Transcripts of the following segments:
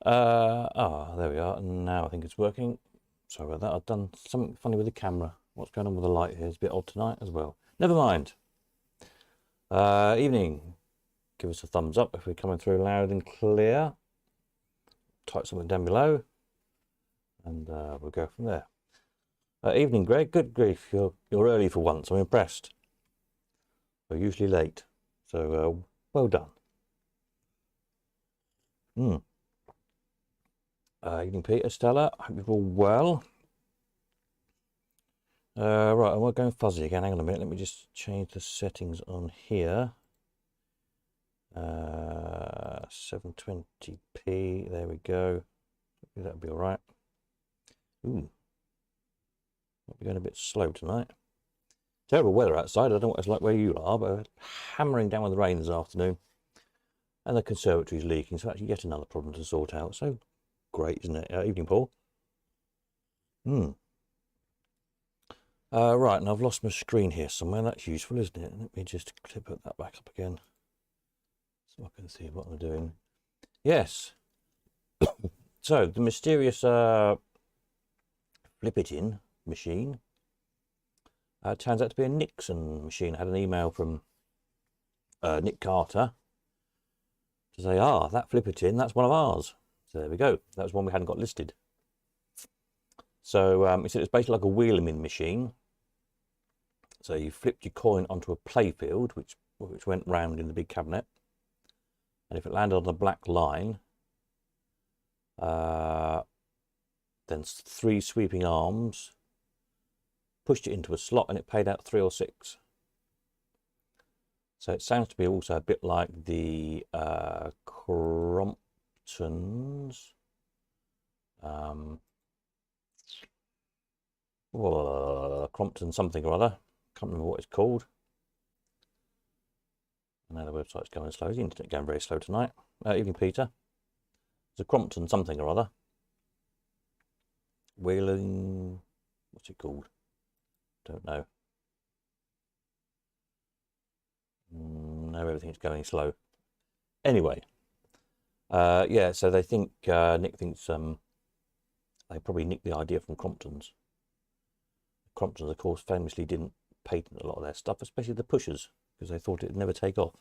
There we are. Now I think it's working. Sorry about that. I've done something funny with the camera. What's going on with the light here? It's a bit odd tonight as well. Never mind. Evening. Give us a thumbs up if we're coming through loud and clear. Type something down below, and we'll go from there. Evening, Greg. Good grief, you're early for once. I'm impressed. We're usually late, so well done. Evening, Peter, Stella. I hope you're all well. Right, and we're going fuzzy again. Hang on a minute. Let me just change the settings on here. 720p. There we go. Hopefully that'll be all right. Ooh, might be going a bit slow tonight. Terrible weather outside. I don't know what it's like where you are, but hammering down with the rain this afternoon. And the conservatory's leaking, so actually yet another problem to sort out. So great, isn't it? Evening, Paul. Right, and I've lost my screen here somewhere. That's useful, isn't it? Let me just put that back up again so I can see what I'm doing. Yes. So the mysterious flip-it-in machine turns out to be a Nixon machine. I had an email from Nick Carter to say, that flip-it-in, that's one of ours. So there we go. That was one we hadn't got listed. So he said it's basically like a wheel-in machine. So you flipped your coin onto a playfield, which went round in the big cabinet. And if it landed on the black line, then 3 sweeping arms pushed it into a slot and it paid out 3 or 6. So it sounds to be also a bit like the Cromptons. Crompton something or other. Can't remember what it's called. Now the website's going slow. The internet going very slow tonight. Evening, Peter. It's a Crompton something or other. Wheeling. What's it called? Don't know. Now everything's going slow. Anyway, yeah. So they think Nick thinks they probably nicked the idea from Cromptons. Cromptons, of course, famously didn't patent a lot of their stuff, especially the pushers, because they thought it'd never take off.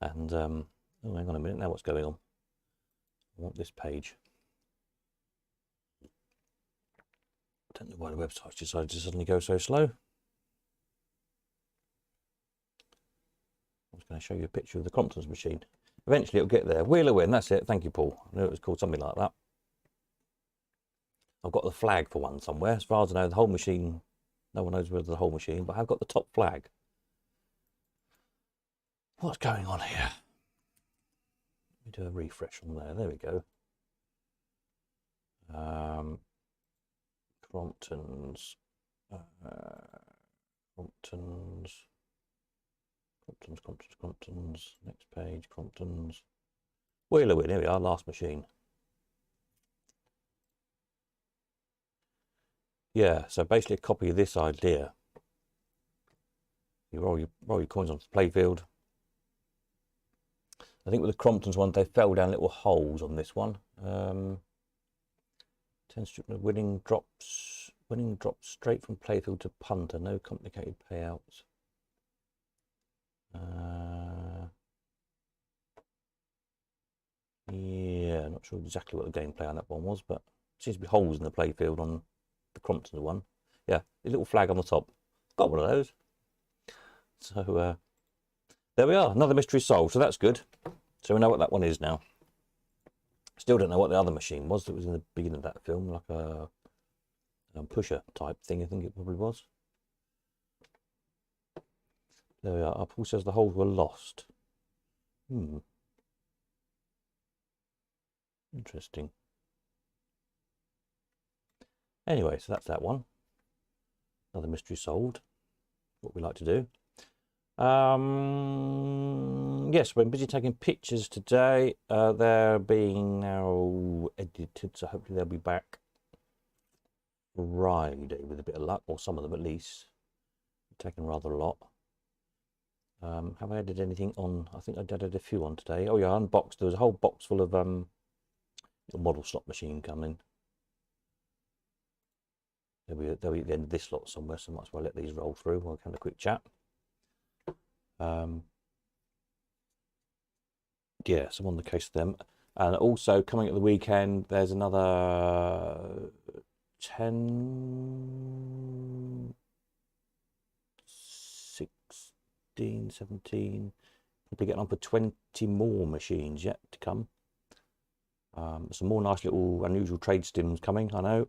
And oh, hang on a minute. Now what's going on? I want this page. I don't know why the website's decided to suddenly go so slow. I was going to show you a picture of the Cromptons machine. Eventually it'll get there. Wheel a win, that's it. Thank you, Paul. I knew it was called something like that. I've got the flag for one somewhere. As far as I know, the whole machine, no one knows whether the whole machine, but I've got the top flag. What's going on here? Let me do a refresh on there. There we go. Cromptons. Cromptons. Next page, Cromptons. Wheel a win. Here we are, last machine. Yeah, so basically a copy of this idea. You roll your coins onto the playfield. I think with the Cromptons one, they fell down little holes on this one. 10 winning drops straight from playfield to punter. No complicated payouts. Yeah, not sure exactly what the gameplay on that one was, but it seems to be holes in the playfield on the Cromptons one. Yeah, a little flag on the top. Got one of those. So there we are, another mystery solved. So that's good. So we know what that one is now. Still don't know what the other machine was that was in the beginning of that film, like a pusher type thing. I think it probably was. There we are. Paul says the holes were lost. Interesting. Anyway, so that's that one. Another mystery solved. What we like to do. Yes, we're busy taking pictures today. They're being now edited, so hopefully they'll be back Friday with a bit of luck, or some of them at least. Taken rather a lot. Have I added anything on? I think I added a few on today. Oh yeah, I unboxed. There was a whole box full of A model slot machine coming. They'll be at the end of this lot somewhere, so might as well let these roll through. We'll have a quick chat. Yeah, so I'm on the case of them. And also coming at the weekend, there's another 10, 16, 17, probably getting on for 20 more machines yet to come. Some more nice little unusual trade stims coming, I know.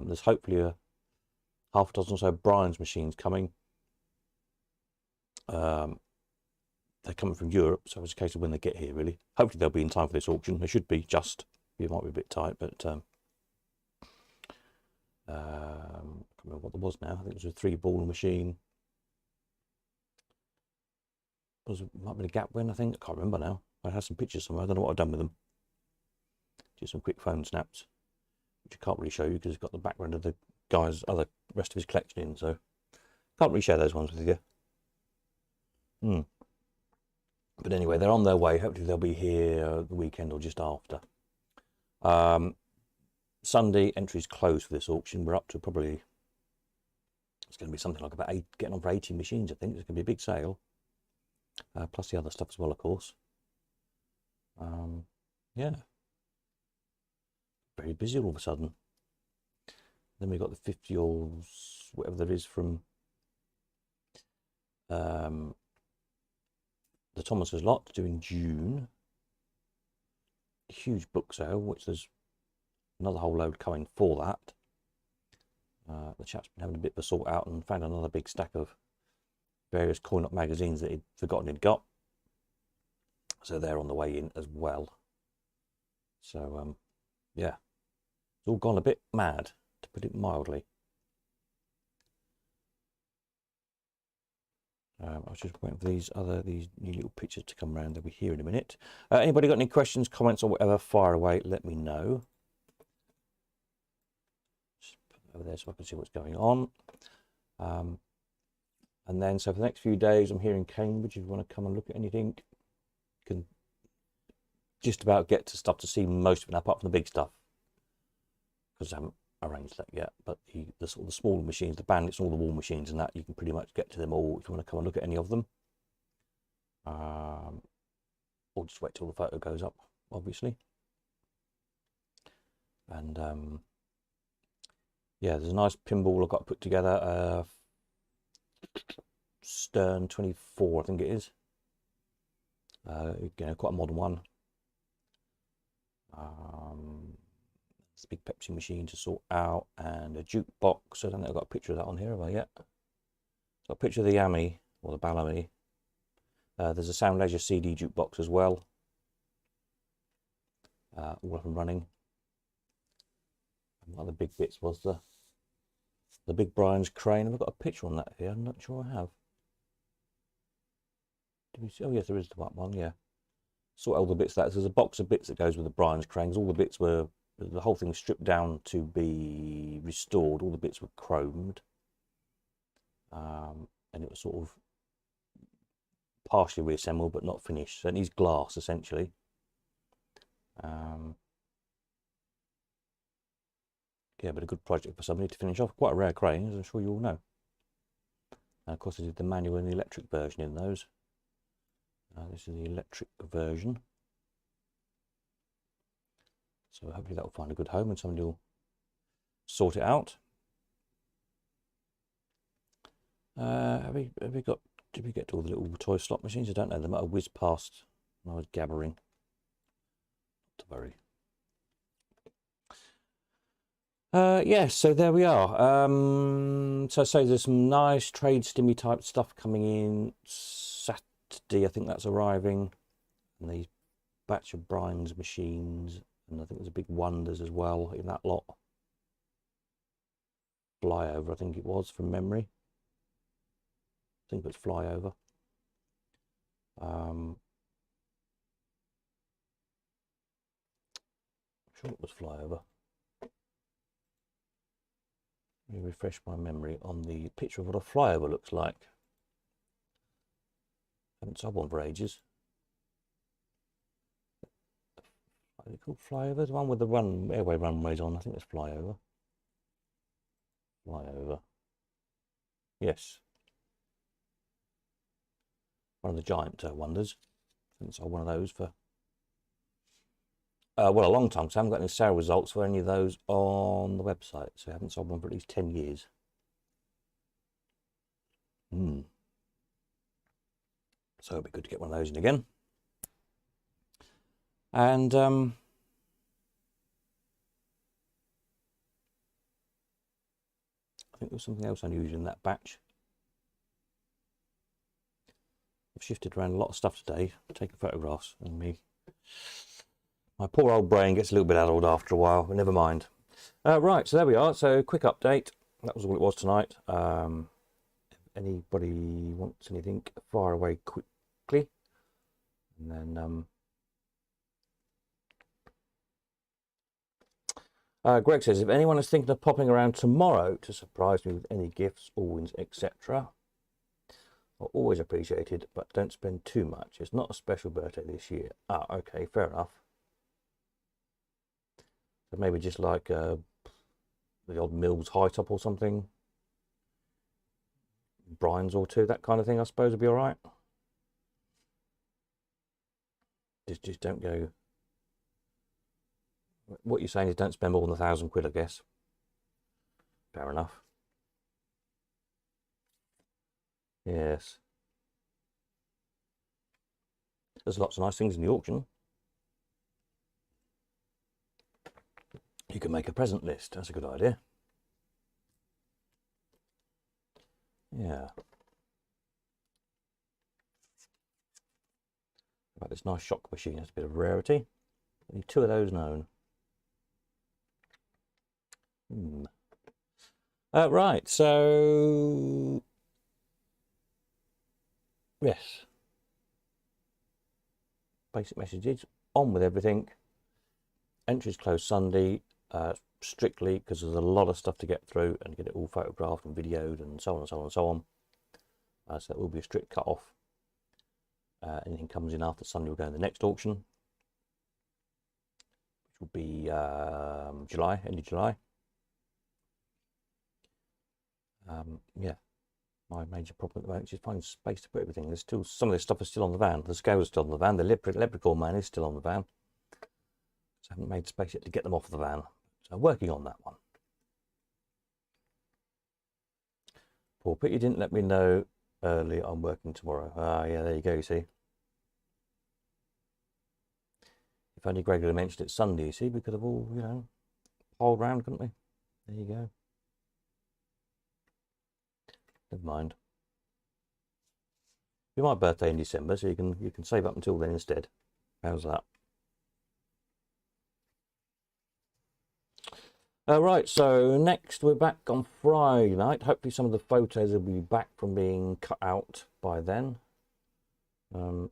There's hopefully a half a dozen or so Brian's machines coming. They're coming from Europe, so it's a case of when they get here, really. Hopefully they'll be in time for this auction. They should be, just. It might be a bit tight, but I can't remember what there was now. I think it was a 3-ball machine. Might have been a gap win, I think. I can't remember now. I had some pictures somewhere. I don't know what I've done with them. Just some quick phone snaps, which I can't really show you because it's got the background of the guy's rest of his collection in, so can't really share those ones with you. But anyway, they're on their way. Hopefully they'll be here the weekend or just after. Sunday, entries closed for this auction. We're up to probably, it's going to be something like about getting on for 80 machines, I think. It's going to be a big sale. Plus the other stuff as well, of course. Yeah. Very busy all of a sudden. Then we've got the 50 or whatever there is from the Thomas's lot due in June. A huge book sale, which there's another whole load coming for that. The chap's been having a bit of a sort out and found another big stack of various coin-op magazines that he'd forgotten he'd got. So they're on the way in as well. So, yeah. It's all gone a bit mad, to put it mildly. I was just waiting for these new little pictures to come around. They'll be here in a minute. Anybody got any questions, comments, or whatever? Fire away. Let me know. Just put it over there so I can see what's going on. And then, so for the next few days, I'm here in Cambridge. If you want to come and look at anything, you can just about get to stuff to see most of it, apart from the big stuff, because I haven't arranged that yet. But the sort of the smaller machines, the bandits, and all the wall machines, and that you can pretty much get to them all if you want to come and look at any of them. Or just wait till the photo goes up, obviously. And yeah, there's a nice pinball I've got put together. Stern 24, I think it is. You know, quite a modern one. It's a big Pepsi machine to sort out, and a jukebox. I don't think I've got a picture of that on here, have I yet? Got a picture of the Ami, or the Bellamy. There's a Sound Leisure CD jukebox as well. All up and running. And one of the big bits was the big Brian's crane. Have I got a picture on that here? I'm not sure I have. Did we see? Oh yes, there is the one, yeah. Sort out all the bits of that. So there's a box of bits that goes with the Brian's cranes. All the bits were, the whole thing was stripped down to be restored. All the bits were chromed. And it was sort of partially reassembled, but not finished. So it needs glass, essentially. Yeah, but a good project for somebody to finish off. Quite a rare crane, as I'm sure you all know. And of course, I did the manual and the electric version in those. This is the electric version. So hopefully that will find a good home and somebody will sort it out. Did we get to all the little toy slot machines? I don't know. They might have whizzed past when I was gabbering. Not to worry. Yeah, so there we are. So I say there's some nice trade stimmy type stuff coming in Saturday. I think that's arriving. And these batch of Brian's machines. And I think there's a big Wonders as well in that lot. Flyover, I think it was, from memory. I think it was Flyover. I'm sure it was Flyover. Let me refresh my memory on the picture of what a flyover looks like. I haven't sold one for ages. Is it called Flyover? The one with the airway runways on. I think it's Flyover. Flyover. Yes. One of the giant wonders. I think I sold one of those for well, a long time, because I haven't got any sale results for any of those on the website, so I haven't sold one for at least 10 years. So it'd be good to get one of those in again. And I think there was something else unusual in that batch. I've shifted around a lot of stuff today, taking photographs, and my poor old brain gets a little bit addled after a while, but never mind. Right, so there we are. So quick update. That was all it was tonight. If anybody wants anything, fire away quickly. And then Greg says, if anyone is thinking of popping around tomorrow to surprise me with any gifts, all wins, etc., are always appreciated, but don't spend too much. It's not a special birthday this year. Ah, okay, fair enough. So maybe just like the odd Mills high top or something. Brian's or two, that kind of thing, I suppose would be all right. Just don't go. What you're saying is don't spend more than £1,000, I guess. Fair enough. Yes. There's lots of nice things in the auction. You can make a present list. That's a good idea. Yeah. About this nice shock machine. That's a bit of a rarity. Only 2 of those known. Right, so yes. Basic messages. On with everything. Entries closed Sunday. Strictly because there's a lot of stuff to get through and get it all photographed and videoed and so on and so on and so on. So that will be a strict cut off. Anything comes in after Sunday will go in the next auction, which will be July, end of July. Yeah, my major problem at the moment is just finding space to put everything. There's still some of this stuff is still on the van. The scale is still on the van. The leprechaun man is still on the van. So I haven't made space yet to get them off the van. So I'm working on that one. Paul, but you didn't let me know early I'm working tomorrow. Ah, yeah, there you go, you see. If only Greg had mentioned it Sunday, you see, we could have all, you know, piled round, couldn't we? There you go. Never mind. It'll be my birthday in December, so you can save up until then instead. How's that? Right, so next we're back on Friday night. Hopefully some of the photos will be back from being cut out by then. Oh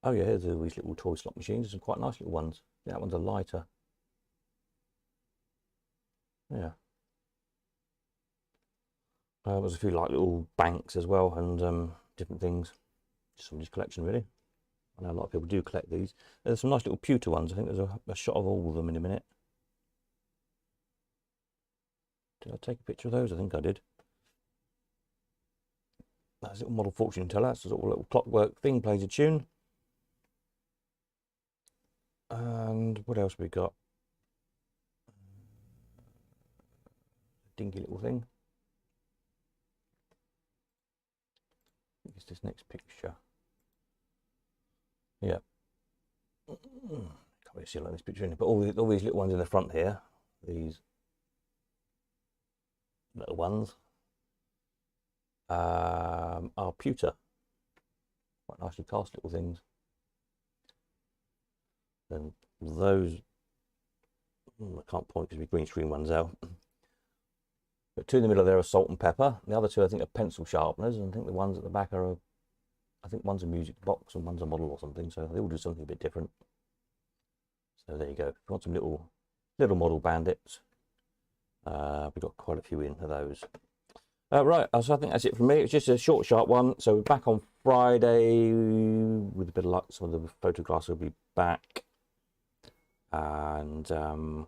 yeah, here's all these little toy slot machines. There's some quite nice little ones. Yeah, that one's a lighter. Yeah. There's a few like little banks as well and different things. Just somebody's collection really. I know a lot of people do collect these. There's some nice little pewter ones. I think there's a shot of all of them in a minute. Did I take a picture of those? I think I did. That's a little model fortune teller. That's a little clockwork thing, plays a tune. And what else we got? Dinky little thing. It's this next picture. Yeah. Can't really see a lot of this picture in it, but all these little ones in the front here, these little ones, are pewter. Quite nicely cast little things. And those, I can't point because my green screen runs out. But 2 in the middle there are salt and pepper. The other 2 I think are pencil sharpeners, and I think the ones at the back are I think one's a music box and one's a model or something, so they all do something a bit different. So there you go. If you want some little model bandits, we've got quite a few in of those. Right, so I think that's it from me. It's just a short, sharp one. So we're back on Friday with with a bit of luck, some of the photographs will be back. And some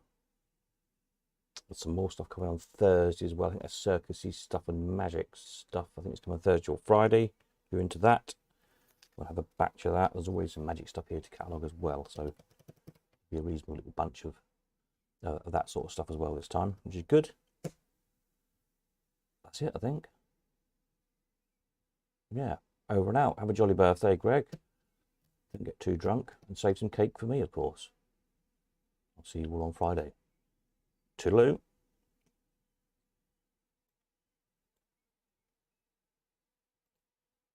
more stuff coming on Thursday as well. I think that's circusy stuff and magic stuff. I think it's coming Thursday or Friday. If you're into that, we'll have a batch of that. There's always some magic stuff here to catalogue as well, so it'll be a reasonable little bunch of that sort of stuff as well this time, which is good. That's it, I think. Yeah, over and out. Have a jolly birthday, Greg. Don't get too drunk, and save some cake for me, of course. I'll see you all on Friday. Toodaloo.